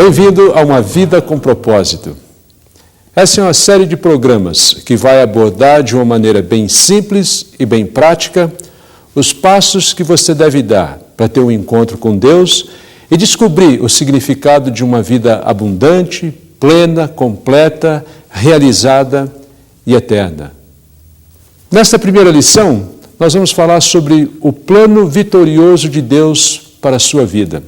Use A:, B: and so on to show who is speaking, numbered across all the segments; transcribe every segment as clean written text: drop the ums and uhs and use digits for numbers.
A: Bem-vindo a Uma Vida com Propósito. Essa é uma série de programas que vai abordar de uma maneira bem simples e bem prática os passos que você deve dar para ter um encontro com Deus e descobrir o significado de uma vida abundante, plena, completa, realizada e eterna. Nesta primeira lição, nós vamos falar sobre o plano vitorioso de Deus para a sua vida.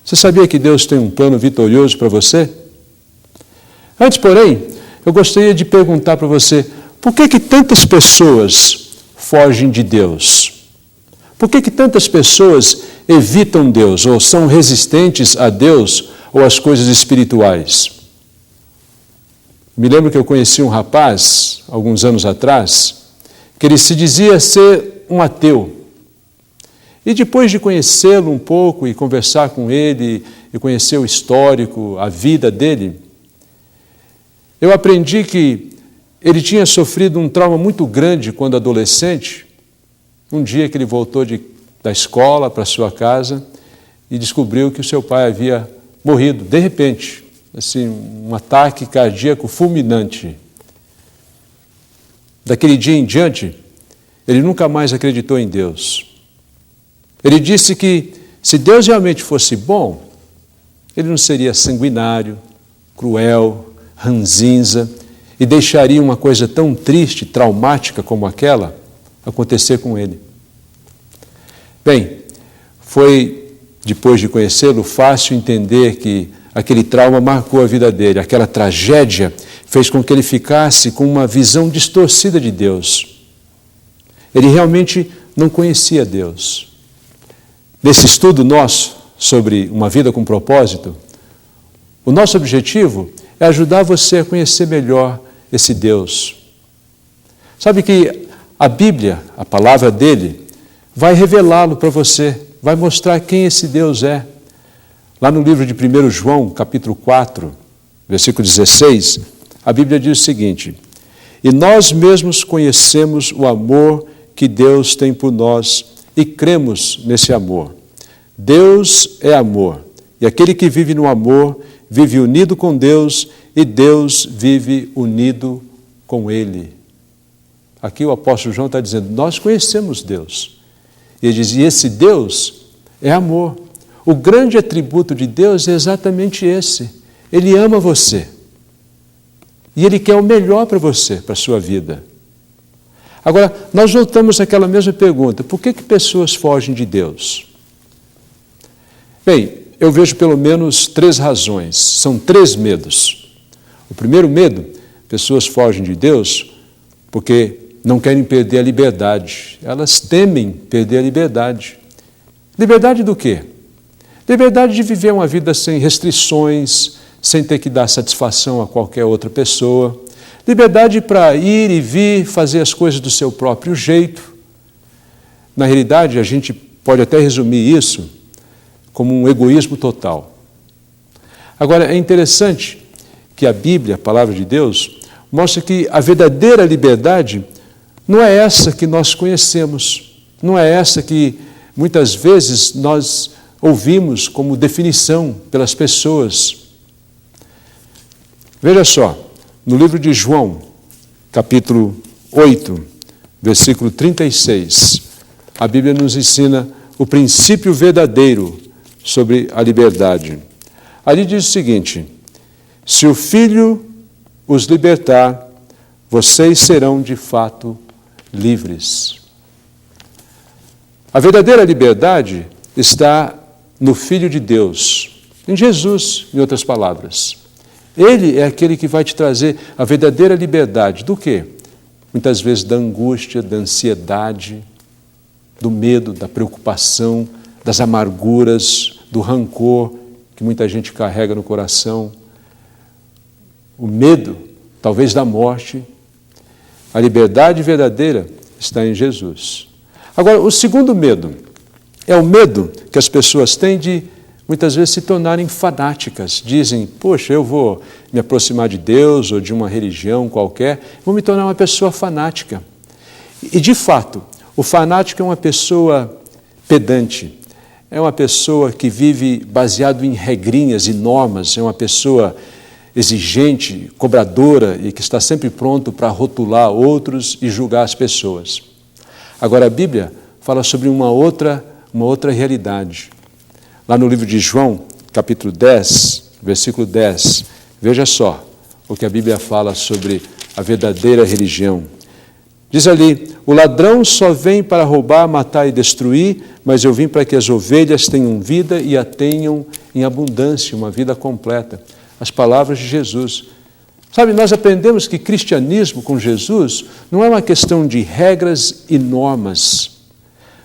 A: Você sabia que Deus tem um plano vitorioso para você? Antes, porém, eu gostaria de perguntar para você, por que tantas pessoas fogem de Deus? Por que tantas pessoas evitam Deus ou são resistentes a Deus ou às coisas espirituais? Me lembro que eu conheci um rapaz, alguns anos atrás, que ele se dizia ser um ateu. E depois de conhecê-lo um pouco e conversar com ele e conhecer o histórico, a vida dele, eu aprendi que ele tinha sofrido um trauma muito grande quando adolescente. Um dia que ele voltou da escola para sua casa e descobriu que o seu pai havia morrido, de repente, assim, um ataque cardíaco fulminante. Daquele dia em diante, ele nunca mais acreditou em Deus. Ele disse que se Deus realmente fosse bom, ele não seria sanguinário, cruel, ranzinza e deixaria uma coisa tão triste, traumática como aquela acontecer com ele. Bem, foi, depois de conhecê-lo, fácil entender que aquele trauma marcou a vida dele, aquela tragédia fez com que ele ficasse com uma visão distorcida de Deus. Ele realmente não conhecia Deus. Nesse estudo nosso sobre uma vida com propósito, o nosso objetivo é ajudar você a conhecer melhor esse Deus. Sabe que a Bíblia, a palavra dele, vai revelá-lo para você, vai mostrar quem esse Deus é. Lá no livro de 1 João, capítulo 4, versículo 16, a Bíblia diz o seguinte: "E nós mesmos conhecemos o amor que Deus tem por nós e cremos nesse amor. Deus é amor, e aquele que vive no amor vive unido com Deus e Deus vive unido com ele." Aqui o apóstolo João está dizendo, nós conhecemos Deus. E ele diz, e esse Deus é amor. O grande atributo de Deus é exatamente esse. Ele ama você. E Ele quer o melhor para você, para a sua vida. Agora, nós voltamos àquela mesma pergunta, por que pessoas fogem de Deus? Bem, eu vejo pelo menos 3 razões, são 3 medos. O primeiro medo, pessoas fogem de Deus porque não querem perder a liberdade, elas temem perder a liberdade. Liberdade do quê? Liberdade de viver uma vida sem restrições, sem ter que dar satisfação a qualquer outra pessoa. Liberdade para ir e vir, fazer as coisas do seu próprio jeito. Na realidade, a gente pode até resumir isso como um egoísmo total. Agora, é interessante que a Bíblia, a palavra de Deus, mostra que a verdadeira liberdade não é essa que nós conhecemos, não é essa que muitas vezes nós ouvimos como definição pelas pessoas. Veja só, no livro de João, capítulo 8, versículo 36, a Bíblia nos ensina o princípio verdadeiro sobre a liberdade. Ali diz o seguinte, se o Filho os libertar, vocês serão de fato livres. A verdadeira liberdade está no Filho de Deus, em Jesus, em outras palavras. Ele é aquele que vai te trazer a verdadeira liberdade. Do quê? Muitas vezes da angústia, da ansiedade, do medo, da preocupação, das amarguras, do rancor que muita gente carrega no coração, o medo, talvez da morte. A liberdade verdadeira está em Jesus. Agora, o segundo medo é o medo que as pessoas têm de, muitas vezes, se tornarem fanáticas. Dizem, poxa, eu vou me aproximar de Deus ou de uma religião qualquer, vou me tornar uma pessoa fanática. E, de fato, o fanático é uma pessoa pedante, é uma pessoa que vive baseado em regrinhas e normas, é uma pessoa exigente, cobradora e que está sempre pronto para rotular outros e julgar as pessoas. Agora, a Bíblia fala sobre uma outra realidade. Lá no livro de João, capítulo 10, versículo 10, veja só o que a Bíblia fala sobre a verdadeira religião. Diz ali: o ladrão só vem para roubar, matar e destruir, mas eu vim para que as ovelhas tenham vida e a tenham em abundância, uma vida completa. As palavras de Jesus. Sabe, nós aprendemos que cristianismo com Jesus não é uma questão de regras e normas,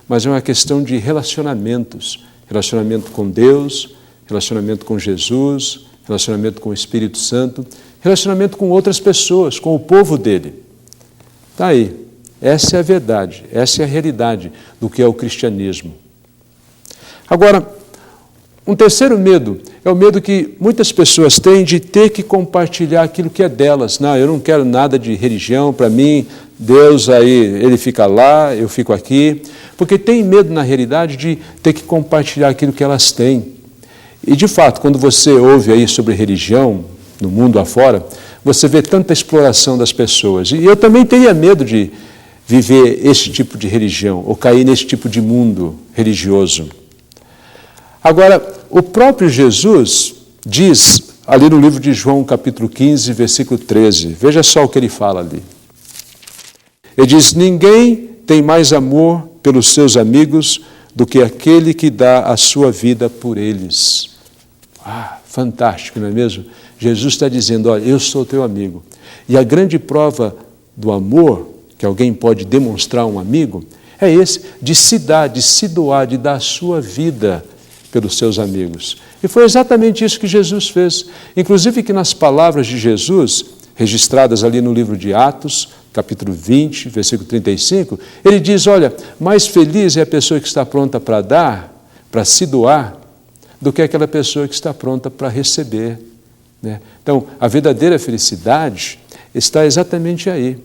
A: mas é uma questão de relacionamentos. Relacionamento com Deus, relacionamento com Jesus, relacionamento com o Espírito Santo, relacionamento com outras pessoas, com o povo dele. Está aí. Essa é a verdade, essa é a realidade do que é o cristianismo. Agora, um terceiro medo é o medo que muitas pessoas têm de ter que compartilhar aquilo que é delas. Não, eu não quero nada de religião, para mim, Deus aí, ele fica lá, eu fico aqui. Porque tem medo, na realidade, de ter que compartilhar aquilo que elas têm. E, de fato, quando você ouve aí sobre religião, no mundo afora, você vê tanta exploração das pessoas. E eu também teria medo de viver esse tipo de religião, ou cair nesse tipo de mundo religioso. Agora, o próprio Jesus diz, ali no livro de João, capítulo 15, versículo 13, veja só o que ele fala ali. Ele diz: ninguém tem mais amor pelos seus amigos do que aquele que dá a sua vida por eles. Ah, fantástico, não é mesmo? Jesus está dizendo: olha, eu sou teu amigo. E a grande prova do amor que alguém pode demonstrar a um amigo é esse, de se dar, de se doar, de dar a sua vida pelos seus amigos. E foi exatamente isso que Jesus fez. Inclusive que nas palavras de Jesus, registradas ali no livro de Atos, capítulo 20, versículo 35, ele diz: olha, mais feliz é a pessoa que está pronta para dar, para se doar, do que aquela pessoa que está pronta para receber. Né? Então, a verdadeira felicidade está exatamente aí.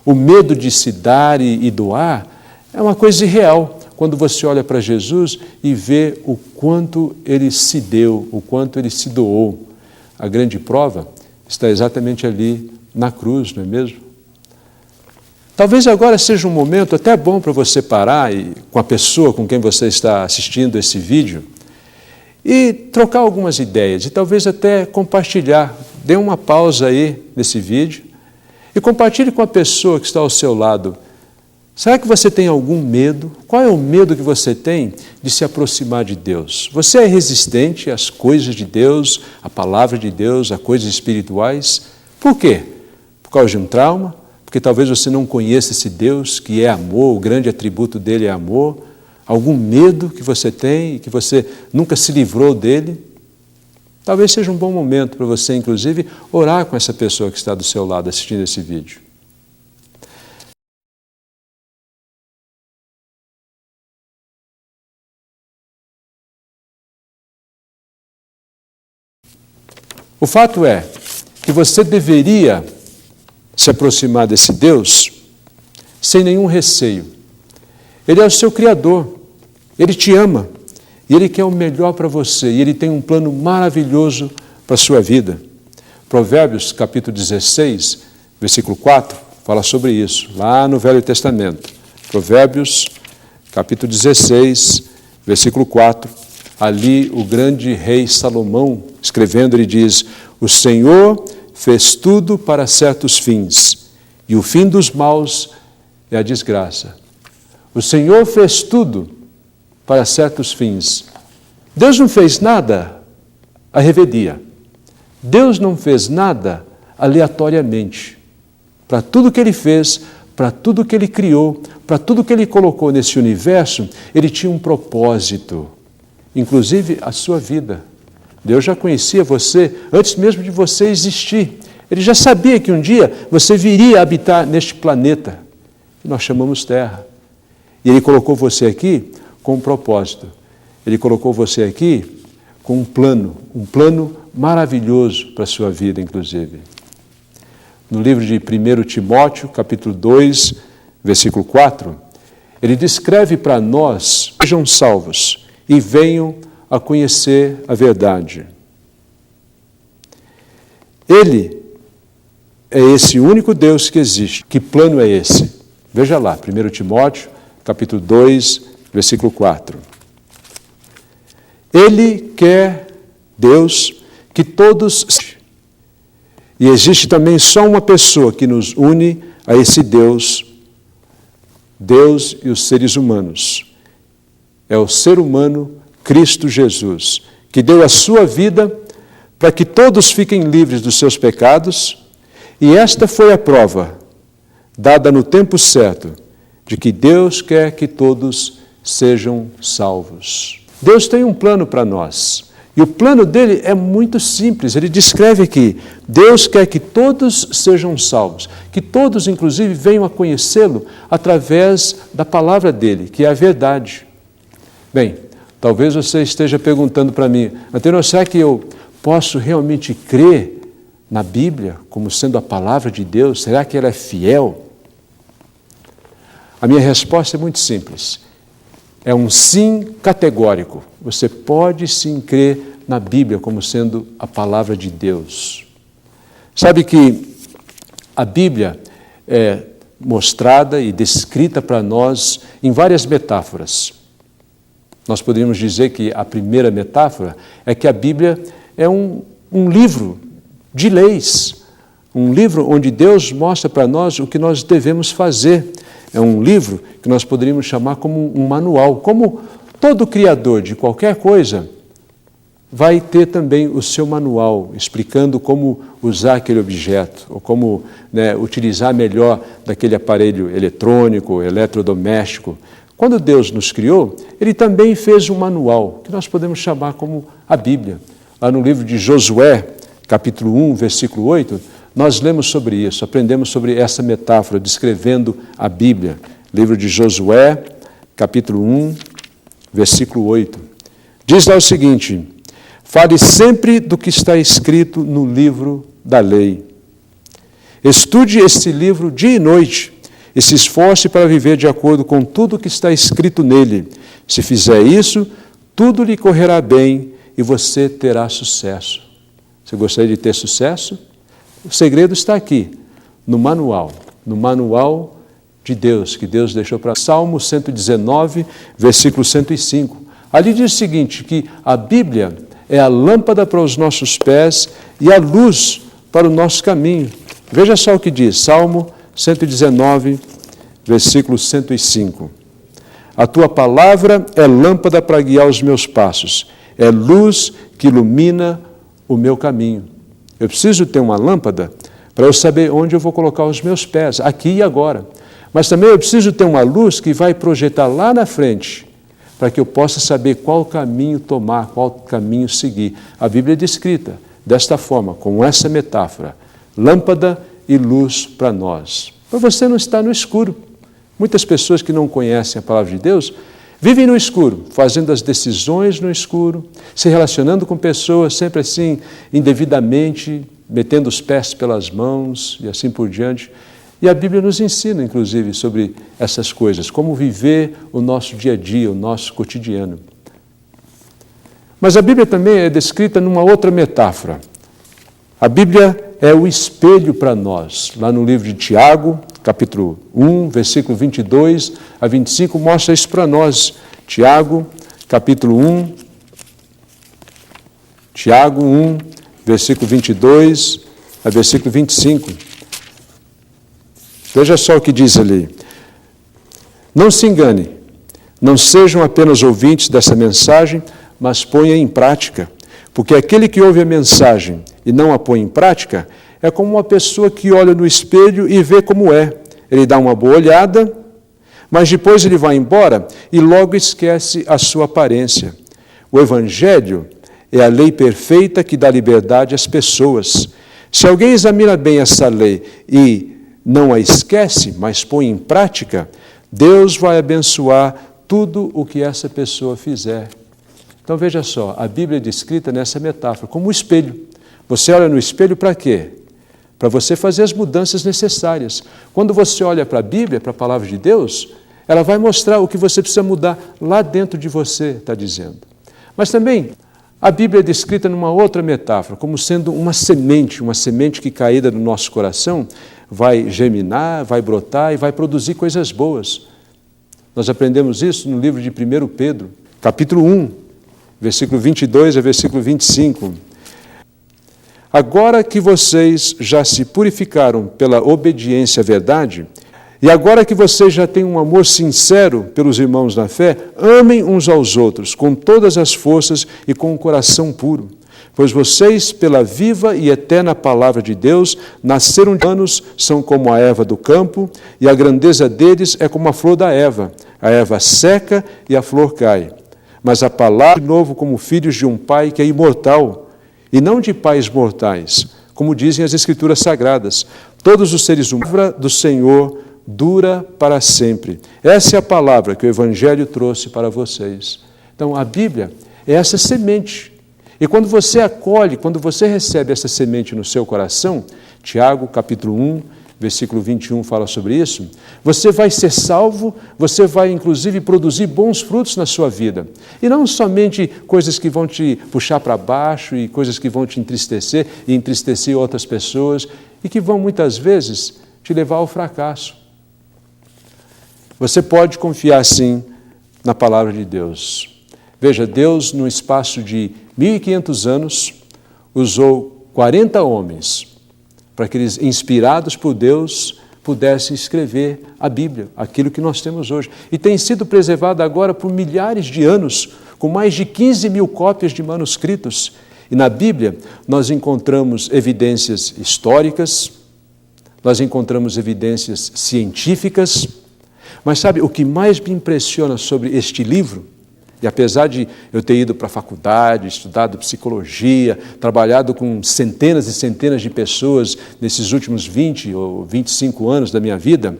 A: O medo de se dar e doar é uma coisa irreal quando você olha para Jesus e vê o quanto ele se deu, o quanto ele se doou. A grande prova está exatamente ali na cruz, não é mesmo? Talvez agora seja um momento até bom para você parar com a pessoa com quem você está assistindo esse vídeo e trocar algumas ideias e talvez até compartilhar. Dê uma pausa aí nesse vídeo e compartilhe com a pessoa que está ao seu lado. Será que você tem algum medo? Qual é o medo que você tem de se aproximar de Deus? Você é resistente às coisas de Deus, à palavra de Deus, a coisas espirituais? Por quê? Por causa de um trauma? Porque talvez você não conheça esse Deus que é amor, o grande atributo dele é amor? Algum medo que você tem e que você nunca se livrou dele? Talvez seja um bom momento para você, inclusive, orar com essa pessoa que está do seu lado assistindo esse vídeo. O fato é que você deveria se aproximar desse Deus sem nenhum receio. Ele é o seu Criador, Ele te ama e Ele quer o melhor para você e Ele tem um plano maravilhoso para a sua vida. Provérbios capítulo 16, versículo 4, fala sobre isso, lá no Velho Testamento. Provérbios capítulo 16, versículo 4, ali o grande rei Salomão, escrevendo, ele diz: o Senhor fez tudo para certos fins, e o fim dos maus é a desgraça. O Senhor fez tudo para certos fins. Deus não fez nada à revelia. Deus não fez nada aleatoriamente. Para tudo que Ele fez, para tudo que Ele criou, para tudo que Ele colocou nesse universo, Ele tinha um propósito, inclusive a sua vida. Deus já conhecia você antes mesmo de você existir. Ele já sabia que um dia você viria habitar neste planeta, que nós chamamos Terra. E Ele colocou você aqui com um propósito. Ele colocou você aqui com um plano maravilhoso para a sua vida, inclusive. No livro de 1 Timóteo, capítulo 2, versículo 4, ele descreve para nós: sejam salvos e venham a conhecer a verdade. Ele é esse único Deus que existe. Que plano é esse? Veja lá, 1 Timóteo, capítulo 2, versículo 4. Ele quer, Deus, que todos... E existe também só uma pessoa que nos une a esse Deus, Deus e os seres humanos. É o ser humano, Cristo Jesus, que deu a sua vida para que todos fiquem livres dos seus pecados, e esta foi a prova, dada no tempo certo, de que Deus quer que todos sejam salvos. Deus tem um plano para nós, e o plano dele é muito simples. Ele descreve aqui: Deus quer que todos sejam salvos, que todos, inclusive, venham a conhecê-lo através da palavra dele, que é a verdade. Bem, talvez você esteja perguntando para mim: Antenor, será que eu posso realmente crer na Bíblia como sendo a palavra de Deus? Será que ela é fiel? A minha resposta é muito simples. É um sim categórico. Você pode sim crer na Bíblia como sendo a palavra de Deus. Sabe que a Bíblia é mostrada e descrita para nós em várias metáforas. Nós poderíamos dizer que a primeira metáfora é que a Bíblia é um livro de leis, um livro onde Deus mostra para nós o que nós devemos fazer. É um livro que nós poderíamos chamar como um manual. Como todo criador de qualquer coisa vai ter também o seu manual, explicando como usar aquele objeto, ou como utilizar melhor daquele aparelho eletrônico, eletrodoméstico. Quando Deus nos criou, Ele também fez um manual, que nós podemos chamar como a Bíblia. Lá no livro de Josué, capítulo 1, versículo 8, nós lemos sobre isso, aprendemos sobre essa metáfora, descrevendo a Bíblia. Livro de Josué, capítulo 1, versículo 8. Diz lá o seguinte: fale sempre do que está escrito no livro da lei. Estude este livro dia e noite, e se esforce para viver de acordo com tudo o que está escrito nele. Se fizer isso, tudo lhe correrá bem e você terá sucesso. Você gostaria de ter sucesso? O segredo está aqui, no manual de Deus, que Deus deixou para Salmo 119, versículo 105. Ali diz o seguinte, que a Bíblia é a lâmpada para os nossos pés e a luz para o nosso caminho. Veja só o que diz, Salmo 119, versículo 105. A tua palavra é lâmpada para guiar os meus passos, é luz que ilumina o meu caminho. Eu preciso ter uma lâmpada para eu saber onde eu vou colocar os meus pés, aqui e agora. Mas também eu preciso ter uma luz que vai projetar lá na frente, para que eu possa saber qual caminho tomar, qual caminho seguir. A Bíblia é descrita desta forma, com essa metáfora: lâmpada e luz para nós. Para você não estar no escuro. Muitas pessoas que não conhecem a palavra de Deus vivem no escuro, fazendo as decisões no escuro, se relacionando com pessoas sempre assim, indevidamente, metendo os pés pelas mãos e assim por diante. E a Bíblia nos ensina, inclusive, sobre essas coisas, como viver o nosso dia a dia, o nosso cotidiano. Mas a Bíblia também é descrita numa outra metáfora. A Bíblia é o espelho para nós. Lá no livro de Tiago, capítulo 1, versículo 22 a 25, mostra isso para nós. Tiago, capítulo 1, Tiago 1, versículo 22 a versículo 25. Veja só o que diz ali. Não se engane, não sejam apenas ouvintes dessa mensagem, mas ponham em prática. Porque aquele que ouve a mensagem e não a põe em prática é como uma pessoa que olha no espelho e vê como é. Ele dá uma boa olhada, mas depois ele vai embora e logo esquece a sua aparência. O Evangelho é a lei perfeita que dá liberdade às pessoas. Se alguém examina bem essa lei e não a esquece, mas põe em prática, Deus vai abençoar tudo o que essa pessoa fizer. Então veja só, a Bíblia é descrita nessa metáfora, como um espelho. Você olha no espelho para quê? Para você fazer as mudanças necessárias. Quando você olha para a Bíblia, para a palavra de Deus, Ela vai mostrar o que você precisa mudar lá dentro de você, está dizendo. Mas também, a Bíblia é descrita numa outra metáfora, como sendo uma semente que caída no nosso coração vai germinar, vai brotar e vai produzir coisas boas. Nós aprendemos isso no livro de 1 Pedro, capítulo 1, versículo 22 a versículo 25. Agora que vocês já se purificaram pela obediência à verdade, e agora que vocês já têm um amor sincero pelos irmãos na fé, amem uns aos outros com todas as forças e com um coração puro. Pois vocês, pela viva e eterna palavra de Deus, nasceram de anos, são como a erva do campo, e a grandeza deles é como a flor da erva. A erva seca e a flor cai. Mas a palavra, de novo, como filhos de um Pai que é imortal, e não de pais mortais, como dizem as Escrituras Sagradas. Todos os seres humanos, a palavra do Senhor dura para sempre. Essa é a palavra que o Evangelho trouxe para vocês. Então, a Bíblia é essa semente. E quando você acolhe, quando você recebe essa semente no seu coração, Tiago, capítulo 1, versículo 21 fala sobre isso, você vai ser salvo, você vai inclusive produzir bons frutos na sua vida. E não somente coisas que vão te puxar para baixo e coisas que vão te entristecer e entristecer outras pessoas e que vão muitas vezes te levar ao fracasso. Você pode confiar sim na palavra de Deus. Veja, Deus no espaço de 1.500 anos usou 40 homens para que eles, inspirados por Deus, pudessem escrever a Bíblia, aquilo que nós temos hoje. E tem sido preservado agora por milhares de anos, com mais de 15 mil cópias de manuscritos. E na Bíblia nós encontramos evidências históricas, nós encontramos evidências científicas, mas sabe, o que mais me impressiona sobre este livro, e apesar de eu ter ido para a faculdade, estudado psicologia, trabalhado com centenas e centenas de pessoas nesses últimos 20 ou 25 anos da minha vida,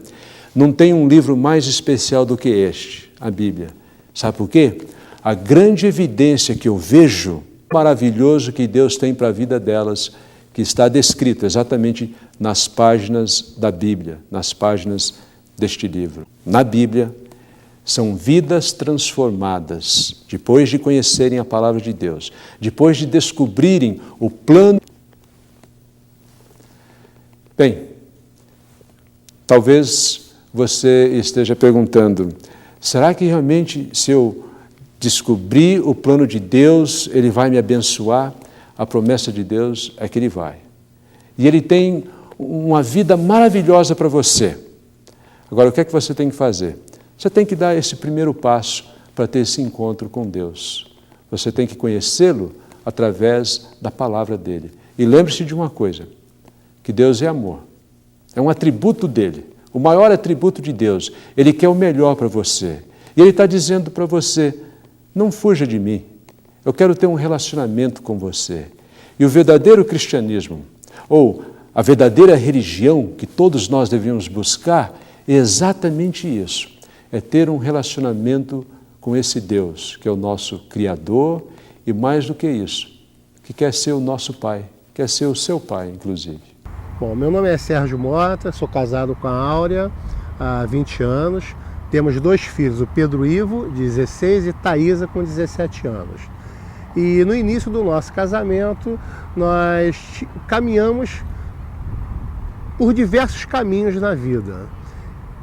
A: não tem um livro mais especial do que este, a Bíblia. Sabe por quê? A grande evidência que eu vejo, maravilhoso que Deus tem para a vida delas, que está descrito exatamente nas páginas da Bíblia, nas páginas deste livro. Na Bíblia, são vidas transformadas, depois de conhecerem a palavra de Deus, depois de descobrirem o plano. Bem, talvez você esteja perguntando, será que realmente se eu descobrir o plano de Deus, Ele vai me abençoar? A promessa de Deus é que Ele vai. E Ele tem uma vida maravilhosa para você. Agora, o que é que você tem que fazer? Você tem que dar esse primeiro passo para ter esse encontro com Deus. Você tem que conhecê-lo através da palavra dele. E lembre-se de uma coisa, que Deus é amor. É um atributo dele, o maior atributo de Deus. Ele quer o melhor para você. E Ele está dizendo para você, não fuja de mim. Eu quero ter um relacionamento com você. E o verdadeiro cristianismo, ou a verdadeira religião que todos nós devíamos buscar, é exatamente isso. É ter um relacionamento com esse Deus, que é o nosso Criador, e mais do que isso, que quer ser o nosso Pai, quer ser o seu Pai, inclusive.
B: Bom, meu nome é Sérgio Mota, sou casado com a Áurea há 20 anos. Temos 2 filhos, o Pedro Ivo, de 16, e Thaísa, com 17 anos. E no início do nosso casamento, nós caminhamos por diversos caminhos na vida.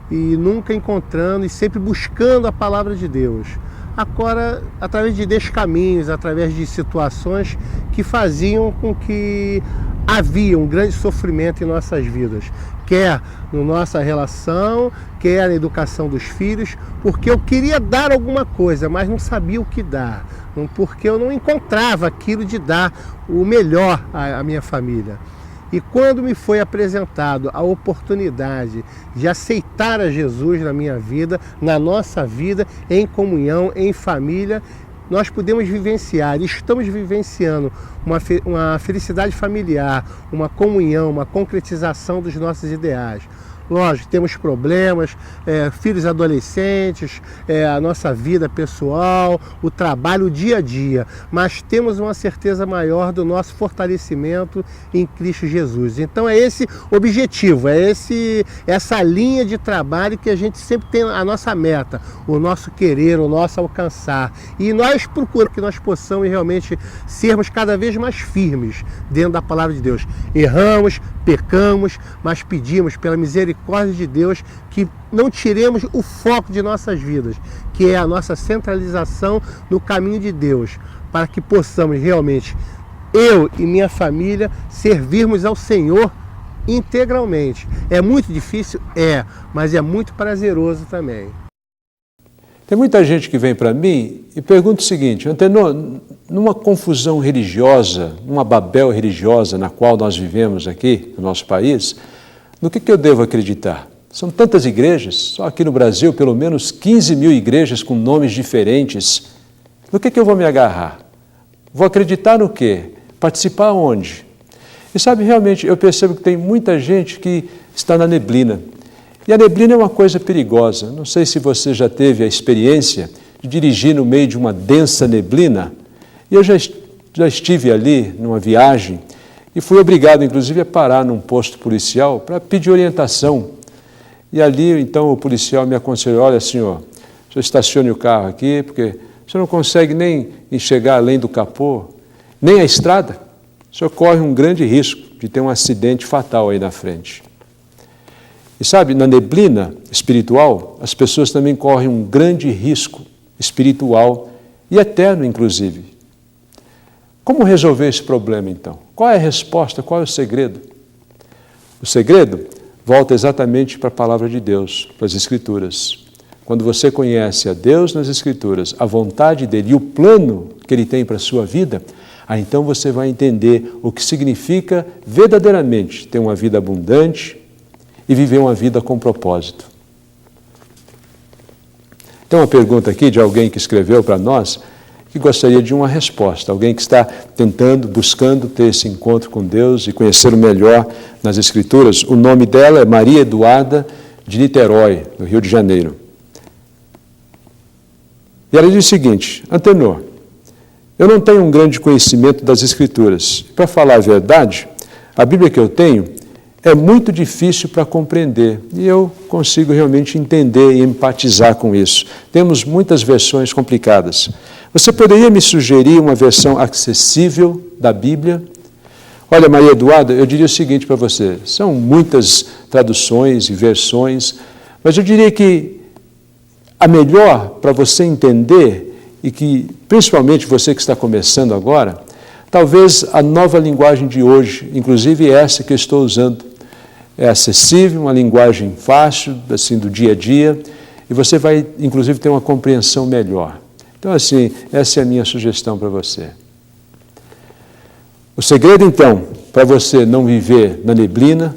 B: E nunca encontrando e sempre buscando a palavra de Deus. Agora, através de descaminhos, através de situações que faziam com que havia um grande sofrimento em nossas vidas, quer na nossa relação, quer na educação dos filhos, porque eu queria dar alguma coisa, mas não sabia o que dar, porque eu não encontrava aquilo de dar o melhor à minha família. E quando me foi apresentado a oportunidade de aceitar a Jesus na minha vida, na nossa vida, em comunhão, em família, nós podemos vivenciar, estamos vivenciando uma felicidade familiar, uma comunhão, uma concretização dos nossos ideais. Lógico, temos problemas, filhos adolescentes, a nossa vida pessoal, o trabalho, o dia a dia, mas temos uma certeza maior do nosso fortalecimento em Cristo Jesus. Então é esse objetivo, essa linha de trabalho que a gente sempre tem a nossa meta, o nosso querer, o nosso alcançar. E nós procuramos que nós possamos realmente sermos cada vez mais firmes dentro da palavra de Deus. Erramos, pecamos, mas pedimos pela misericórdia de Deus que não tiremos o foco de nossas vidas, que é a nossa centralização no caminho de Deus, para que possamos realmente, eu e minha família, servirmos ao Senhor integralmente. É muito difícil? Mas é muito prazeroso também.
A: Tem muita gente que vem para mim e pergunta o seguinte: Antenor, numa confusão religiosa, numa Babel religiosa na qual nós vivemos aqui no nosso país, no que eu devo acreditar? São tantas igrejas, só aqui no Brasil pelo menos 15 mil igrejas com nomes diferentes. No que eu vou me agarrar? Vou acreditar no quê? Participar onde? E sabe, realmente, eu percebo que tem muita gente que está na neblina. E a neblina é uma coisa perigosa. Não sei se você já teve a experiência de dirigir no meio de uma densa neblina. E eu já estive ali numa viagem e fui obrigado, inclusive, a parar num posto policial para pedir orientação. E ali, então, o policial me aconselhou: olha, senhor estacione o carro aqui, porque você não consegue nem enxergar além do capô, nem a estrada. O senhor corre um grande risco de ter um acidente fatal aí na frente. E sabe, na neblina espiritual, as pessoas também correm um grande risco espiritual e eterno, inclusive. Como resolver esse problema, então? Qual é a resposta? Qual é o segredo? O segredo volta exatamente para a palavra de Deus, para as Escrituras. Quando você conhece a Deus nas Escrituras, a vontade dEle e o plano que Ele tem para a sua vida, aí então você vai entender o que significa verdadeiramente ter uma vida abundante e viver uma vida com propósito. Tem uma pergunta aqui de alguém que escreveu para nós, que gostaria de uma resposta, alguém que está tentando, buscando ter esse encontro com Deus e conhecer o melhor nas Escrituras. O nome dela é Maria Eduarda de Niterói, no Rio de Janeiro. E ela diz o seguinte: Antenor, eu não tenho um grande conhecimento das Escrituras. Para falar a verdade, a Bíblia que eu tenho é muito difícil para compreender e eu consigo realmente entender e empatizar com isso. Temos muitas versões complicadas. Você poderia me sugerir uma versão acessível da Bíblia? Olha, Maria Eduarda, eu diria o seguinte para você: são muitas traduções e versões, mas eu diria que a melhor para você entender, e que principalmente você que está começando agora, talvez a nova linguagem de hoje, inclusive essa que eu estou usando, é acessível, uma linguagem fácil, assim, do dia a dia, e você vai, inclusive, ter uma compreensão melhor. Então, assim, essa é a minha sugestão para você. O segredo, então, para você não viver na neblina,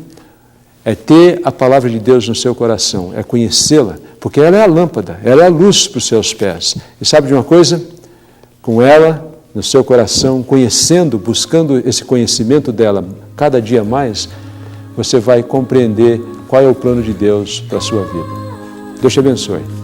A: é ter a palavra de Deus no seu coração, é conhecê-la, porque ela é a lâmpada, ela é a luz para os seus pés. E sabe de uma coisa? Com ela no seu coração, conhecendo, buscando esse conhecimento dela cada dia mais, você vai compreender qual é o plano de Deus para a sua vida. Deus te abençoe.